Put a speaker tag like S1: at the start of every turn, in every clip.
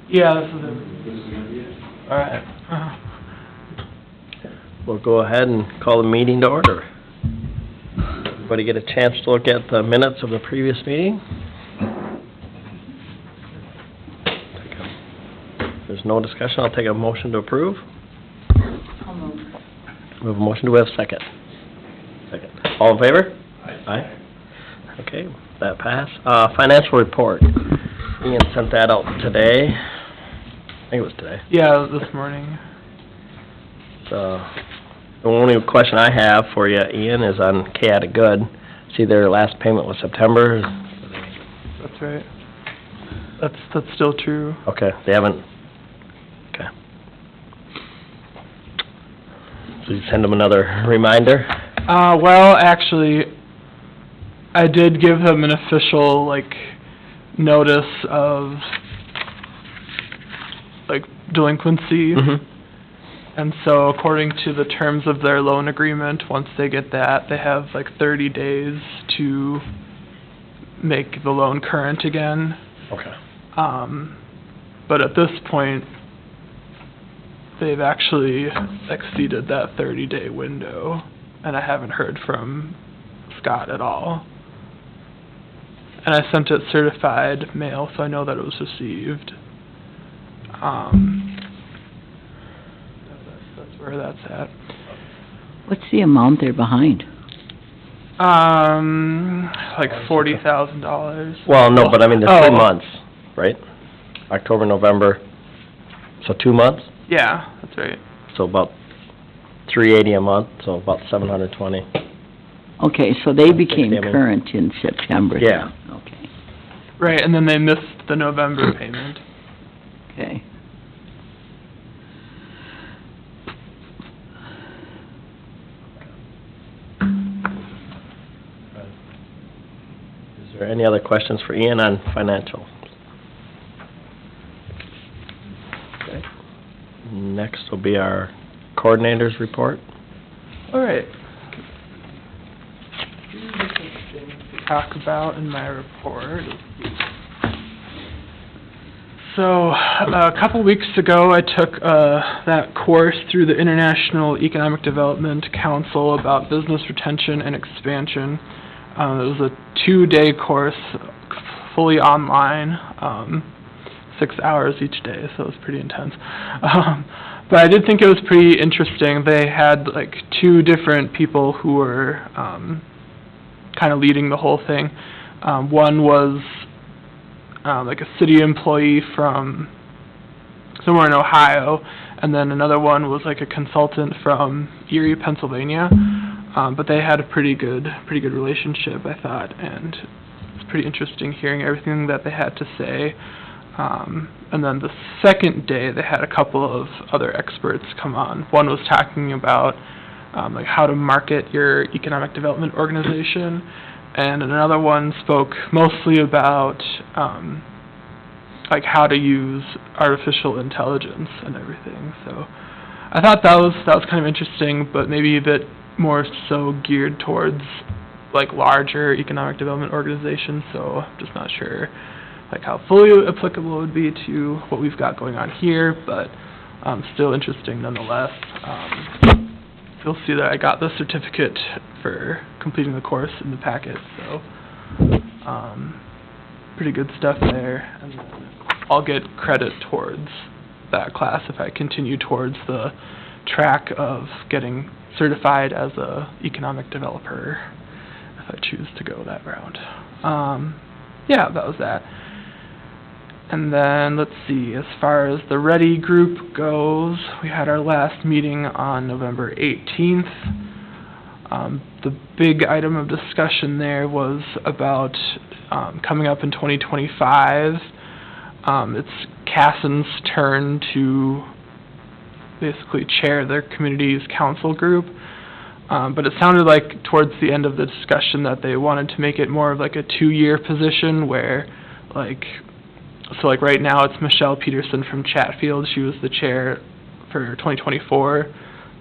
S1: Yeah, this is it.
S2: This is gonna be it.
S3: All right. We'll go ahead and call the meeting to order. Everybody get a chance to look at the minutes of the previous meeting? If there's no discussion, I'll take a motion to approve.
S4: I'll move.
S3: We have a motion, do we have a second? Second. All in favor? Aye. Okay, that passed. Financial report. Ian sent that out today. I think it was today.
S1: Yeah, this morning.
S3: So, the only question I have for you, Ian, is on K-Ata Good. See, their last payment was September.
S1: That's right. That's still true.
S3: Okay, they haven't, okay. So you send them another reminder?
S1: Well, actually, I did give them an official, notice of, delinquency.
S3: Mm-hmm.
S1: And so according to the terms of their loan agreement, once they get that, they have 30 days to make the loan current again.
S3: Okay.
S1: But at this point, they've actually exceeded that 30-day window, and I haven't heard from Scott at all. And I sent it certified mail, so I know that it was received. That's where that's at.
S4: What's the amount they're behind?
S1: $40,000.
S3: Well, no, but I mean, the
S1: Oh.
S3: 3 months, right? October, November, so 2 months?
S1: Yeah, that's right.
S3: So about $380 a month, so about $720.
S4: Okay, so they became
S3: I mean-
S4: current in September.
S3: Yeah.
S4: Okay,
S1: Right, and then they missed the November payment.
S4: okay.
S3: Is there any other questions for Ian on financial? Okay. Next will be our coordinators report.
S1: All right. Things to talk about in my report. So, a couple weeks ago, I took that course through the International Economic Development Council about business retention and expansion. It was a 2-day course, fully online, 6 hours each day, so it was pretty intense. But I did think it was pretty interesting. They had 2 different people who were kind of leading the whole thing. One was a city employee from somewhere in Ohio, and then another one was a consultant from Erie, Pennsylvania. But they had a pretty good relationship, I thought, and it's pretty interesting hearing everything that they had to say. And then the second day, they had a couple of other experts come on. One was talking about how to market your economic development organization, and another one spoke mostly about how to use artificial intelligence and everything. So I thought that was kind of interesting, but maybe a bit more so geared towards larger economic development organizations. So I'm just not sure how fully applicable it would be to what we've got going on here, but still interesting nonetheless. You'll see that I got the certificate for completing the course in the packet, so pretty good stuff there, and then I'll get credit towards that class if I continue towards the track of getting certified as a economic developer, if I choose to go that route. Yeah, that was that. And then, let's see, as far as the READY group goes, we had our last meeting on November 18th. The big item of discussion there was about coming up in 2025. It's Cassin's turn to basically chair their community's council group. But it sounded like towards the end of the discussion that they wanted to make it more of a 2-year position where so right now it's Michelle Peterson from Chatfield. She was the chair for 2024,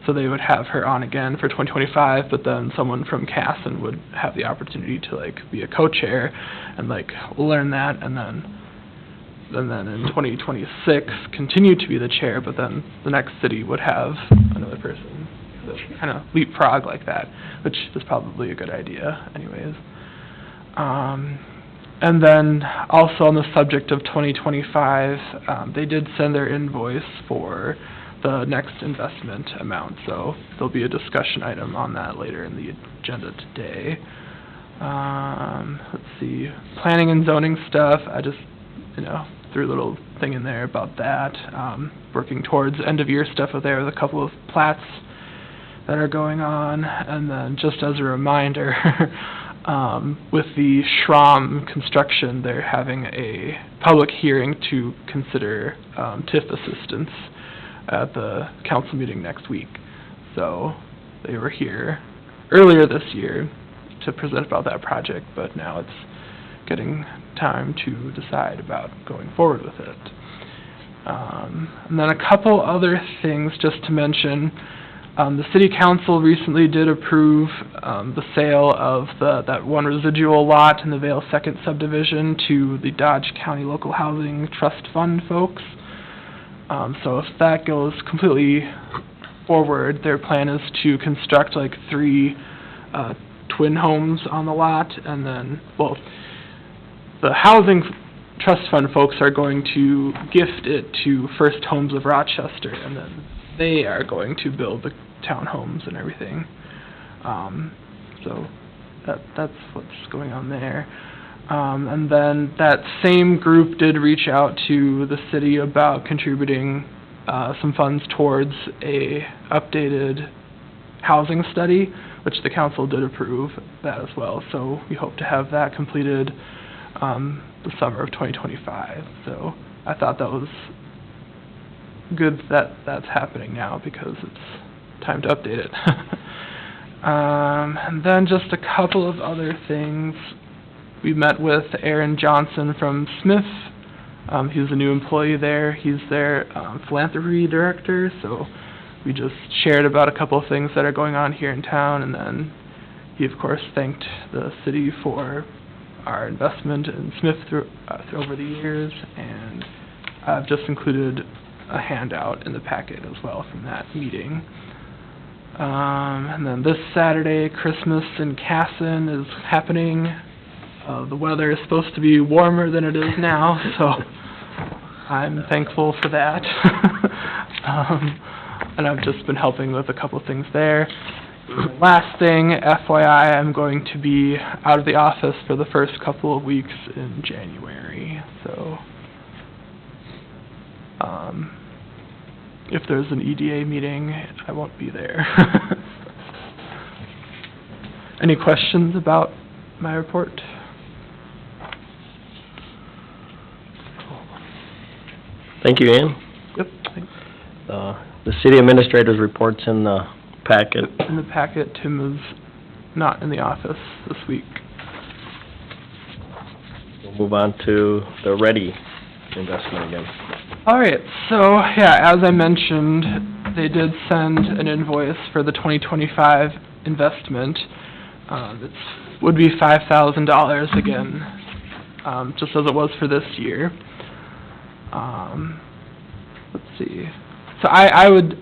S1: so they would have her on again for 2025, but then someone from Cassin would have the opportunity to be a co-chair and learn that, and then and then in 2026, continue to be the chair, but then the next city would have another person. So kind of leapfrog like that, which is probably a good idea anyways. And then also on the subject of 2025, they did send their invoice for the next investment amount, so there'll be a discussion item on that later in the agenda today. Let's see, planning and zoning stuff, I just, threw a little thing in there about that. Working towards end of year stuff there with a couple of plats that are going on, and then just as a reminder, with the Schramm construction, they're having a public hearing to consider TIF assistance at the council meeting next week. So they were here earlier this year to present about that project, but now it's getting time to decide about going forward with it. And then a couple other things just to mention. The city council recently did approve the sale of that one residual lot in the Vale Second subdivision to the Dodge County Local Housing Trust Fund folks. So if that goes completely forward, their plan is to construct like 3 twin homes on the lot, and then, well, the Housing Trust Fund folks are going to gift it to First Homes of Rochester, and then they are going to build the townhomes and everything. So that's what's going on there. And then that same group did reach out to the city about contributing some funds towards a updated housing study, which the council did approve that as well. So we hope to have that completed the summer of 2025. So I thought that was good that that's happening now, because it's time to update it. And then just a couple of other things. We met with Aaron Johnson from Smith. He's a new employee there. He's their philanthropy director, so we just shared about a couple of things that are going on here in town, and then he, of course, thanked the city for our investment in Smith through over the years, and I've just included a handout in the packet as well from that meeting. And then this Saturday, Christmas in Casson is happening. The weather is supposed to be warmer than it is now, so I'm thankful for that. And I've just been helping with a couple of things there. Last thing, FYI, I'm going to be out of the office for the first couple of weeks in January, so if there's an EDA meeting, I won't be there. Any questions about my report?
S3: Thank you, Ian.
S1: Yep, thanks.
S3: The city administrator's report's in the packet.
S1: In the packet, Tim is not in the office this week.
S3: We'll move on to the Ready investment again.
S1: Alright, so, yeah, as I mentioned, they did send an invoice for the 2025 investment. It would be $5,000 again, just as it was for this year. Let's see. So I would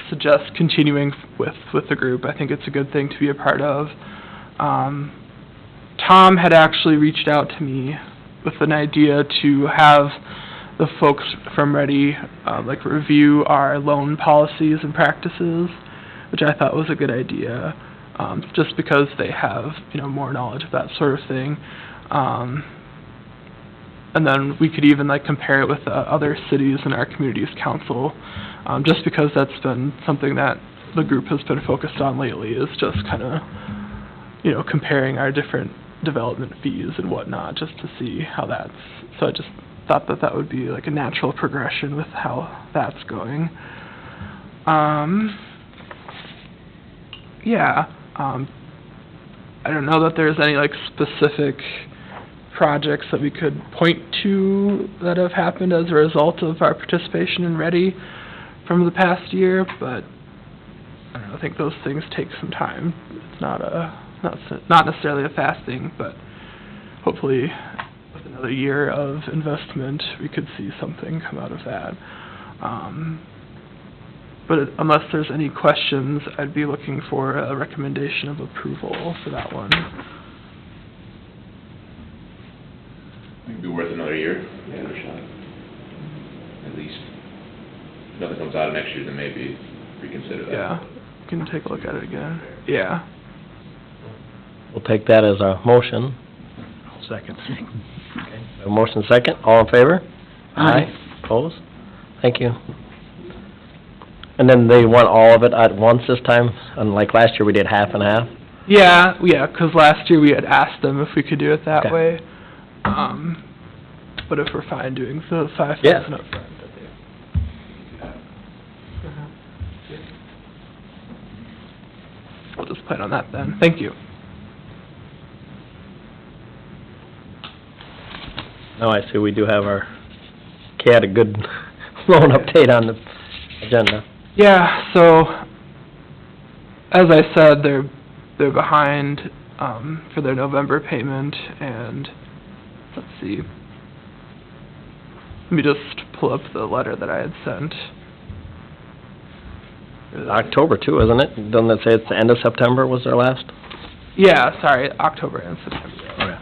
S1: suggest continuing with the group. I think it's a good thing to be a part of. Tom had actually reached out to me with an idea to have the folks from Ready review our loan policies and practices, which I thought was a good idea, just because they have more knowledge of that sort of thing. And then we could even compare it with other cities in our community's council, just because that's been something that the group has been focused on lately, is just kind of comparing our different development fees and whatnot, just to see how that's. So I just thought that would be a natural progression with how that's going. I don't know that there's any specific projects that we could point to that have happened as a result of our participation in Ready from the past year, but I don't know, I think those things take some time. It's not necessarily a fast thing, but hopefully another year of investment, we could see something come out of that. But unless there's any questions, I'd be looking for a recommendation of approval for that one.
S2: It'd be worth another year, another shot, at least. If nothing comes out of next year, then maybe reconsider that.
S1: Yeah, we can take a look at it again. Yeah.
S3: We'll take that as a motion.
S5: Second.
S3: A motion second, all in favor?
S4: Aye.
S3: Opposed? Thank you. And then they want all of it at once this time, unlike last year we did half and half?
S1: Yeah, 'cause last year we had asked them if we could do it that
S3: Okay.
S1: way. But if we're fine doing the 5,000
S3: Yeah.
S1: up front, that they... We'll just plan on that then. Thank you.
S3: Now I see we do have our, Kay had a good loan update on the agenda.
S1: Yeah, so, as I said, they're behind, for their November payment, and, let's see. Let me just pull up the letter that I had sent.
S3: October too, isn't it? Doesn't it say it's the end of September was their last?
S1: Yeah, sorry, October and September.
S3: Okay.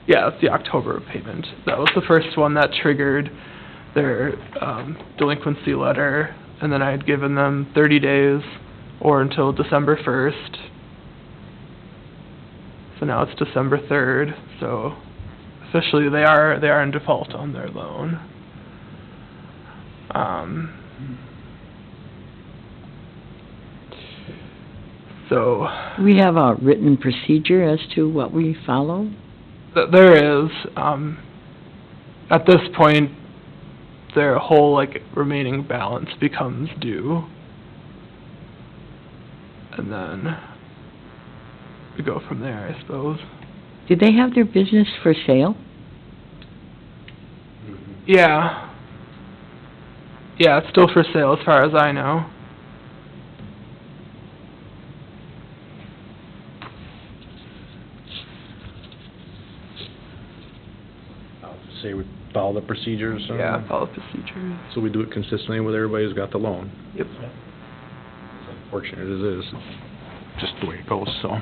S1: Yeah, it's the October payment. That was the first one that triggered their delinquency letter, and then I had given them 30 days or until December 1st. So now it's December 3rd, so officially they are in default on their loan. So
S4: We have a written procedure as to what we follow?
S1: there is, at this point, their whole, remaining balance becomes due. And then we go from there, I suppose.
S4: Did they have their business for sale?
S1: Yeah. Yeah, it's still for sale as far as I know.
S5: Say we follow the procedures.
S1: Yeah, follow procedures.
S5: So we do it consistently with everybody who's got the loan.
S1: Yep.
S5: Fortunate as it is, just the way it goes, so.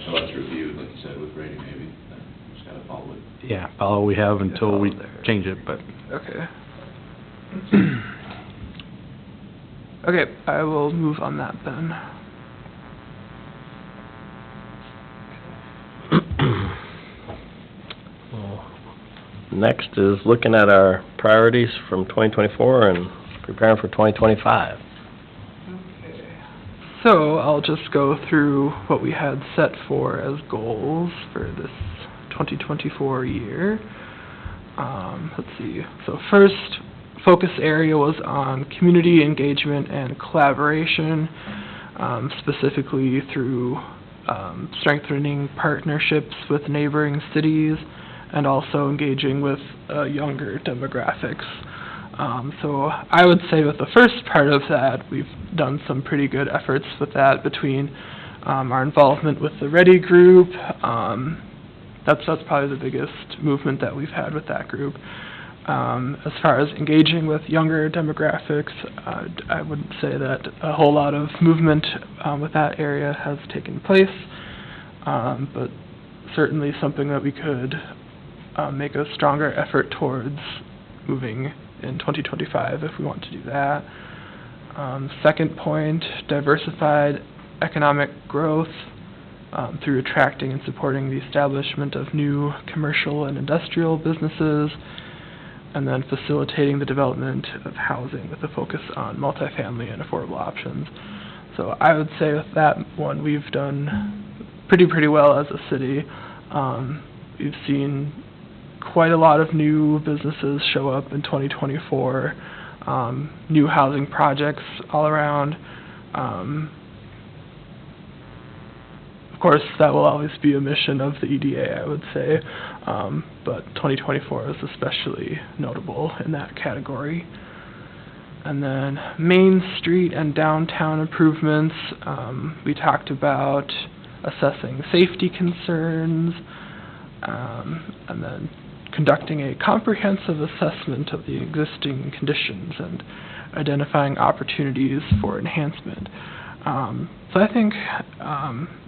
S2: So that's reviewed, like you said, with rating maybe, then just gotta follow it.
S5: Yeah, follow what we have until we
S1: follow there.
S5: change it, but
S1: Okay. Okay, I will move on that then.
S3: Next is looking at our priorities from 2024 and preparing for 2025.
S1: So, I'll just go through what we had set for as goals for this 2024 year. Let's see, so first focus area was on community engagement and collaboration, specifically through strengthening partnerships with neighboring cities and also engaging with younger demographics. So I would say with the first part of that, we've done some pretty good efforts with that between our involvement with the Ready group. That's probably the biggest movement that we've had with that group. As far as engaging with younger demographics, I wouldn't say that a whole lot of movement with that area has taken place, but certainly something that we could make a stronger effort towards moving in 2025 if we want to do that. Second point, diversified economic growth through attracting and supporting the establishment of new commercial and industrial businesses, and then facilitating the development of housing with a focus on multifamily and affordable options. So I would say with that one, we've done pretty well as a city. We've seen quite a lot of new businesses show up in 2024, new housing projects all around. course, that will always be a mission of the EDA, I would say, but 2024 is especially notable in that category. And then Main Street and downtown improvements, we talked about assessing safety concerns, and then conducting a comprehensive assessment of the existing conditions and identifying opportunities for enhancement. So I think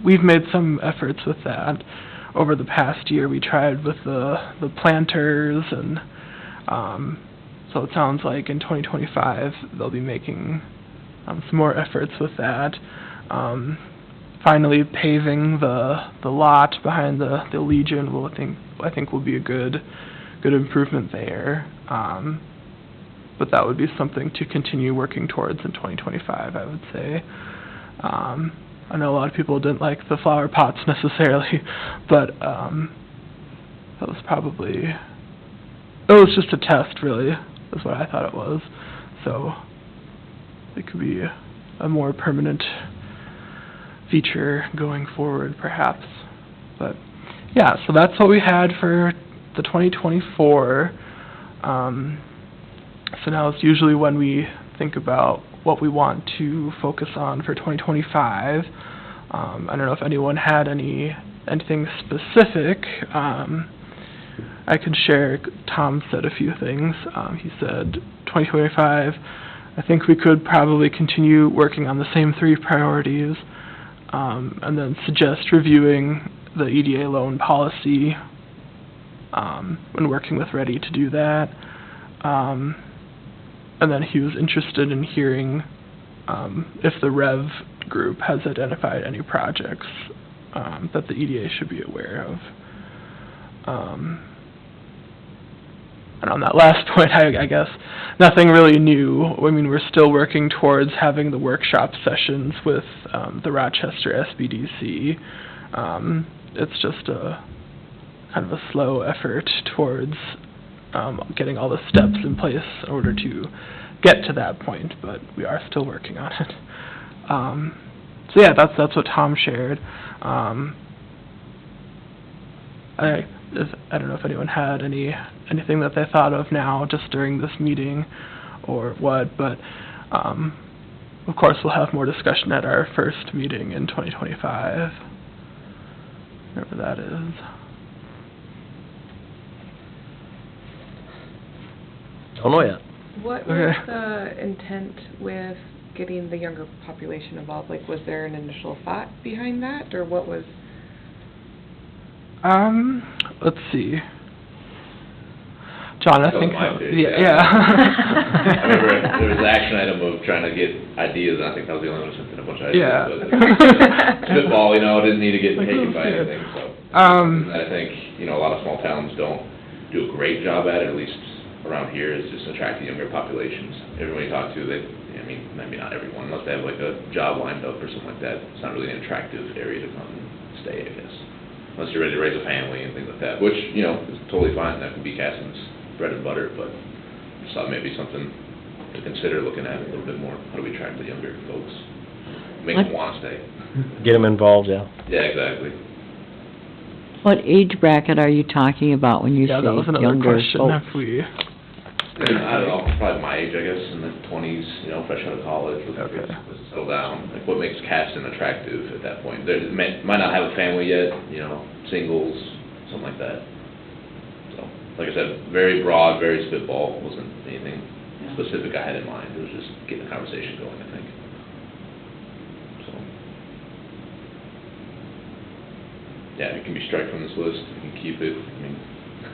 S1: we've made some efforts with that over the past year. We tried with the planters, and so it sounds like in 2025 they'll be making some more efforts with that. Finally, paving the lot behind the Legion will I think will be a good improvement there. But that would be something to continue working towards in 2025, I would say. I know a lot of people didn't like the flower pots necessarily, but that was probably, it was just a test, really, is what I thought it was. So it could be a more permanent feature going forward, perhaps. But yeah, so that's what we had for the 2024. So now it's usually when we think about what we want to focus on for 2025. I don't know if anyone had anything specific. I could share. Tom said a few things. He said 2025, I think we could probably continue working on the same 3 priorities, and then suggest reviewing the EDA loan policy and working with Ready to do that. And then he was interested in hearing if the REV group has identified any projects that the EDA should be aware of. And on that last point, I guess nothing really new. I mean, we're still working towards having the workshop sessions with the Rochester SBDC. It's just a kind of a slow effort towards getting all the steps in place in order to get to that point, but we are still working on it. So yeah, that's what Tom shared. I don't know if anyone had anything that they thought of now just during this meeting or what, but of course we'll have more discussion at our first meeting in 2025, whatever that is.
S3: Don't know yet.
S6: What was the intent with getting the younger population involved? Like, was there an initial thought behind that, or what was?
S1: Let's see. John, I
S2: That was
S1: think,
S2: my pick,
S1: yeah.
S2: I remember there was an action item of trying to get ideas, and I think that was the only one who sent in a bunch of ideas.
S1: Yeah.
S2: But spitball, didn't need to get taken by anything, so. And I think, a lot of small towns don't do a great job at it, at least around here, is just attracting younger populations. Everyone you talk to, maybe not everyone, unless they have like a job lined up or something like that, it's not really an attractive area to come and stay, I guess. Unless you're ready to raise a family and things like that, which, is totally fine, that can be Caston's bread and butter, but just thought maybe something to consider looking at a little bit more. How do we attract the younger folks? Make them want to stay.
S3: Get them involved, yeah.
S2: Yeah, exactly.
S4: What age bracket are you talking about when you say
S1: Yeah, that was another
S4: younger
S1: question.
S4: folks?
S1: If we,
S2: I don't know, probably my age, I guess, in the 20s, fresh out of college, looking
S1: Okay.
S2: to settle down. Like, what makes Caston attractive at that point? They might not have a family yet, singles, something like that. So, like I said, very broad, very spitball, wasn't anything specific I had in mind. It was just getting the conversation going, I think. So, yeah, it can be struck from this list, you can keep it,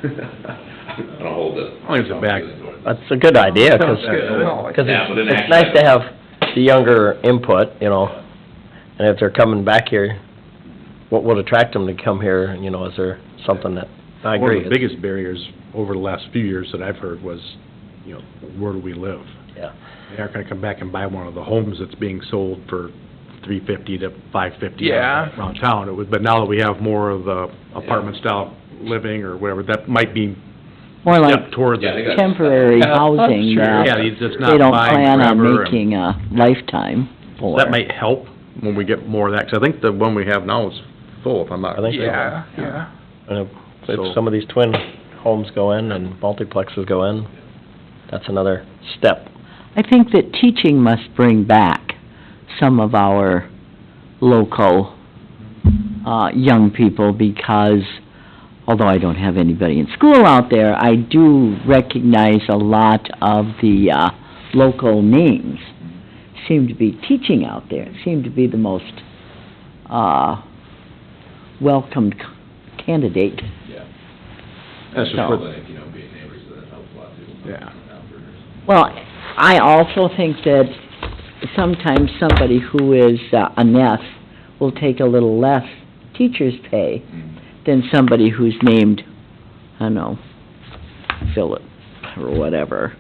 S2: I don't hold it.
S5: I think it's a bad-
S3: That's a good idea, because
S2: Yeah, but an
S3: it's
S2: action
S3: nice to
S2: item.
S3: have the younger input, and if they're coming back here, what would attract them to come here, is there something that, I agree.
S5: One of the biggest barriers over the last few years that I've heard was, where do we live?
S3: Yeah.
S5: They aren't gonna come back and buy one of the homes that's being sold for $350 to $550
S1: Yeah.
S5: around town. But now that we have more of the apartment style living or whatever, that might be
S4: More
S5: step
S4: like
S5: toward
S2: Yeah, I think
S5: the.
S2: that's-
S4: temporary
S1: Yeah, that's
S4: housing
S1: true.
S4: that
S5: Yeah, it's not
S4: they don't
S5: buying
S4: plan on
S5: forever and-
S4: making a lifetime for.
S5: That might help when we get more of that, 'cause I think the one we have now is full, if I'm not
S3: I think so.
S5: mistaken.
S1: Yeah.
S3: And
S5: So-
S3: if some of these twin homes go in and multiplexes go in, that's another step.
S4: I think that teaching must bring back some of our local, young people, because although I don't have anybody in school out there, I do recognize a lot of the, local names seem to be teaching out there. It seemed to be the most, welcomed candidate.
S2: Yeah.
S5: That's just
S4: So-
S5: for,
S2: Clinic, you know, being neighbors, so that helps a lot too.
S5: Yeah.
S4: Well, I also think that sometimes somebody who is a NEF will take a little less teacher's pay than somebody who's named, I don't know, Philip or whatever,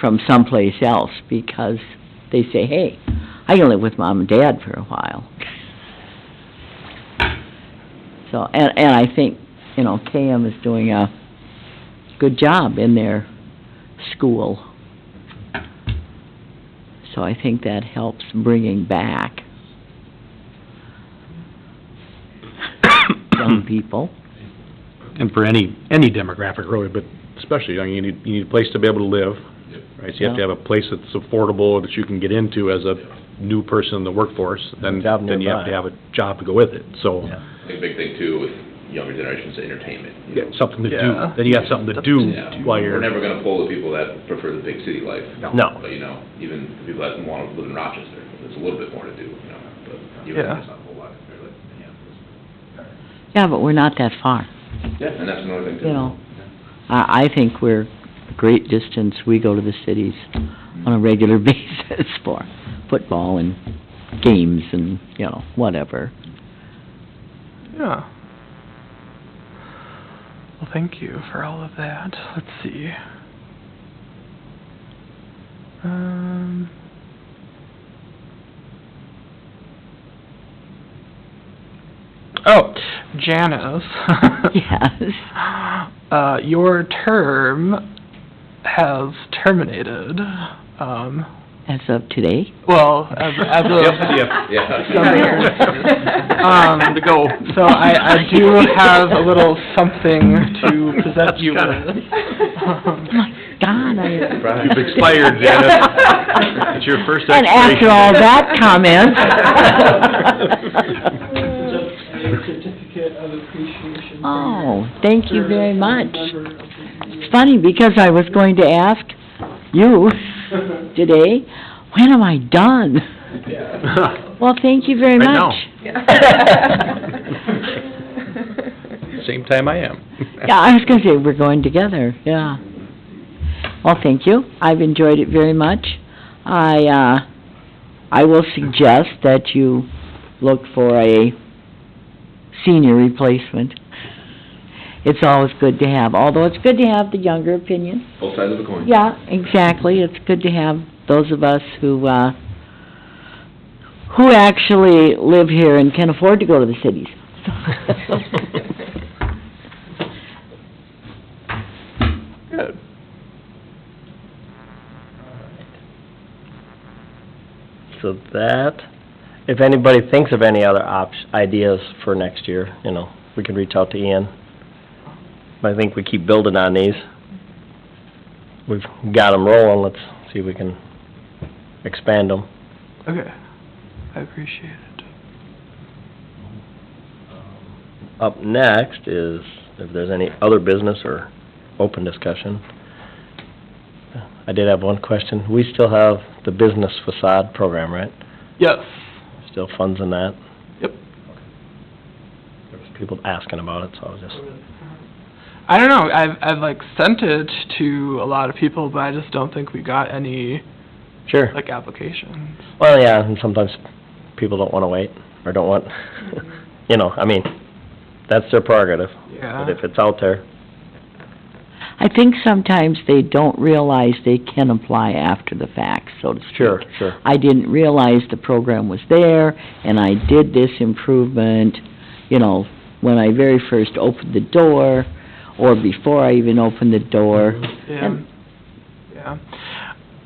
S4: from someplace else, because they say, hey, I can live with mom and dad for a while. So, and I think, you know, KM is doing a good job in their school. So I think that helps bringing back young people.
S5: and for any demographic really, but especially young, you need a place to be able to live,
S2: Yep.
S5: right? So you have to have a place that's affordable, that you can get into as a new person in the workforce, then
S3: Job
S5: you have to
S3: nearby.
S5: have a job to go with it, so.
S3: Yeah.
S2: I think a big thing too with younger generations is entertainment. you
S5: Get
S2: know.
S5: something to do,
S1: Yeah.
S5: then you have something to do
S2: Yeah.
S5: while
S2: We're
S5: you're.
S2: never gonna pull the people that prefer the big city life.
S3: No.
S2: But, you know, even the people that wanna live in Rochester, there's a little bit more to do, you know, but even
S1: Yeah.
S2: there's not a whole lot compared to Minneapolis.
S4: Yeah, but we're not that far,
S2: Yeah, and that's another thing too.
S4: you know. I think we're a great distance. We go to the cities on a regular basis for football and games and, you know, whatever.
S1: Yeah. Well, thank you for all of that. Let's see. Oh, Janice.
S4: Yes.
S1: Your term has terminated.
S4: As of today?
S1: Well, as of...
S2: Yeah.
S1: To go. So I do have a little something to present you with.
S4: God,
S5: You've expired, Janice. It's your first
S4: And
S5: expiration.
S4: after all that comment.
S1: Certificate of appreciation.
S4: Oh, thank you very much. It's funny, because I was going to ask you today, when am I done? Well, thank you very
S5: Right
S4: much.
S5: now. Same time I am.
S4: Yeah, I was gonna say, we're going together, yeah. Well, thank you. I've enjoyed it very much. I will suggest that you look for a senior replacement. It's always good to have, although it's good to have the younger opinion.
S2: Both sides of the coin.
S4: Yeah, exactly. It's good to have those of us who actually live here and can afford to go to the cities.
S1: Good.
S3: So that, if anybody thinks of any other ideas for next year, you know, we can reach out to Ian. But I think we keep building on these. We've got them rolling, let's see if we can expand them.
S1: Okay. I appreciate it.
S3: Up next is, if there's any other business or open discussion. I did have one question. We still have the business facade program, right?
S1: Yes.
S3: Still funds in that?
S1: Yep.
S3: There was people asking about it, so I was just...
S1: I don't know, I've like sent it to a lot of people, but I just don't think we got any,
S3: Sure.
S1: like, applications.
S3: Well, yeah, and sometimes people don't want to wait, or don't want, you know, I mean, that's their prerogative.
S1: Yeah.
S3: But if it's out there,
S4: I think sometimes they don't realize they can apply after the fact, so to speak.
S3: sure.
S4: I didn't realize the program was there, and I did this improvement, you know, when I very first opened the door, or before I even opened the door.
S1: Yeah.
S4: And-
S1: Yeah.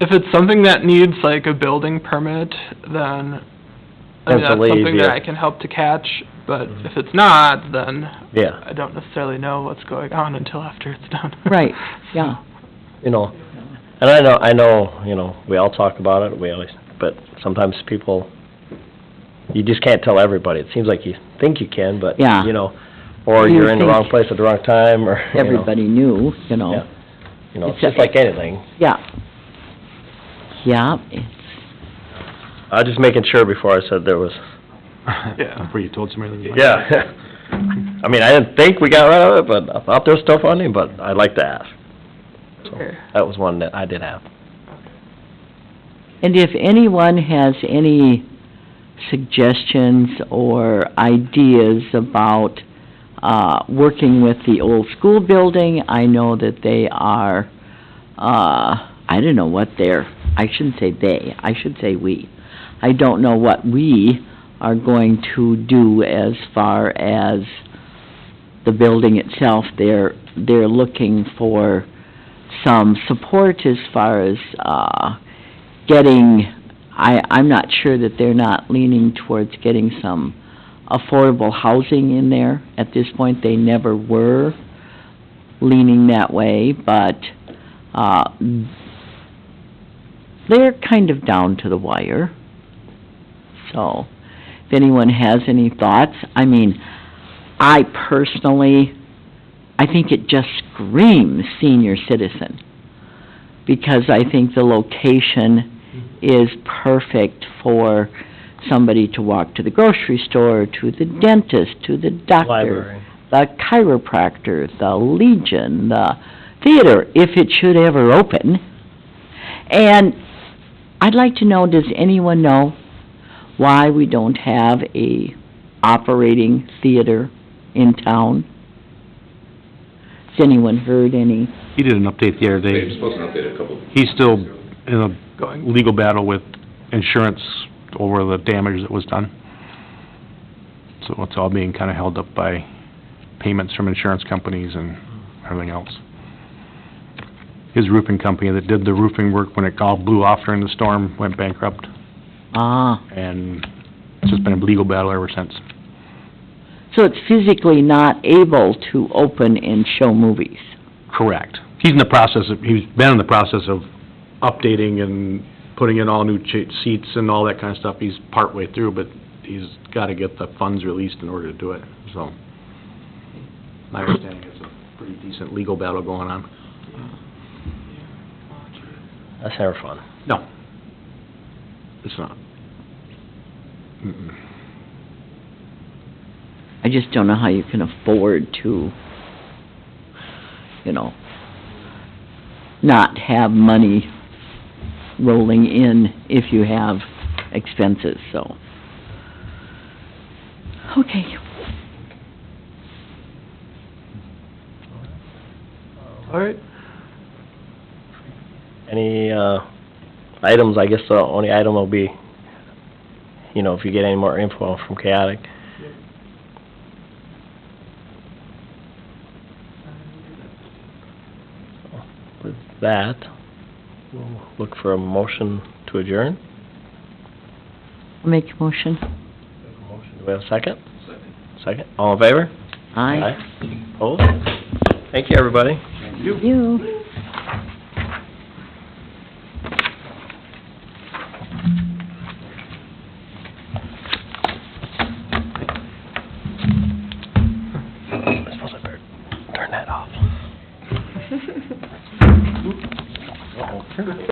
S1: If it's something that needs like a building permit, then, I mean,
S3: That's a
S1: that's
S3: little
S1: something that
S3: easier.
S1: I can help to catch But if it's not, then
S3: Yeah,
S1: I don't necessarily know what's going on until after it's done.
S4: Right, yeah.
S3: you know, and I know, you know, we all talk about it, we always, but sometimes people, you just can't tell everybody. It seems like you think you can, but,
S4: Yeah.
S3: you know, or
S4: You
S3: you're in the
S4: think
S3: wrong place at the wrong time, or, you know.
S4: Everybody knew, you know.
S3: Yeah. You know, it's
S4: It's
S3: just like anything.
S4: Yeah. Yeah, it's,
S3: I was just making sure before I said there was,
S1: Yeah.
S5: Before you told somebody.
S3: yeah. I mean, I didn't think we got rid of it, but I thought there was still funding, but I'd like to ask. So,
S1: Okay.
S3: that was one that I did have.
S4: and if anyone has any suggestions or ideas about, working with the old school building, I know that they are, I don't know what I shouldn't say they, I should say we. I don't know what we are going to do as far as the building itself. They're looking for some support as far as, getting, I'm not sure that they're not leaning towards getting some affordable housing in there. At this point, they never were leaning that way, but, they're kind of down to the wire. So, if anyone has any thoughts, I mean, I personally, I think it just screams senior citizen, because I think the location is perfect for somebody to walk to the grocery store, to the dentist, to the doctor,
S3: Library.
S4: the chiropractor, the Legion, the theater, if it should ever open. And I'd like to know, does anyone know why we don't have a operating theater in town? Has anyone heard any?
S5: He did an update the other
S2: They were
S5: day.
S2: supposed to update a couple.
S5: He's still in a
S1: Going.
S5: legal battle with insurance over the damage that was done. So it's all being kinda held up by payments from insurance companies and everything else. His roofing company that did the roofing work when it all blew off during the storm went bankrupt,
S4: Ah,
S5: and it's just been a legal battle ever since.
S4: so it's physically not able to open and show movies?
S5: Correct. He's been in the process of updating and putting in all new seats and all that kinda stuff. He's partway through, but he's gotta get the funds released in order to do it, so. My understanding it's a pretty decent legal battle going on.
S3: That's never fun.
S5: No. It's not. Mm-mm.
S4: I just don't know how you can afford to, you know, not have money rolling in if you have expenses, so. Okay.
S1: All right.
S3: Any, items, I guess the only item will be, you know, if you get any more info from Chaotic. With that, we'll look for a motion to adjourn.
S4: I'll make a motion.
S3: Motion, do we have a second? Second. All in favor?
S4: Aye.
S3: Opposed? Thank you, everybody.
S4: You.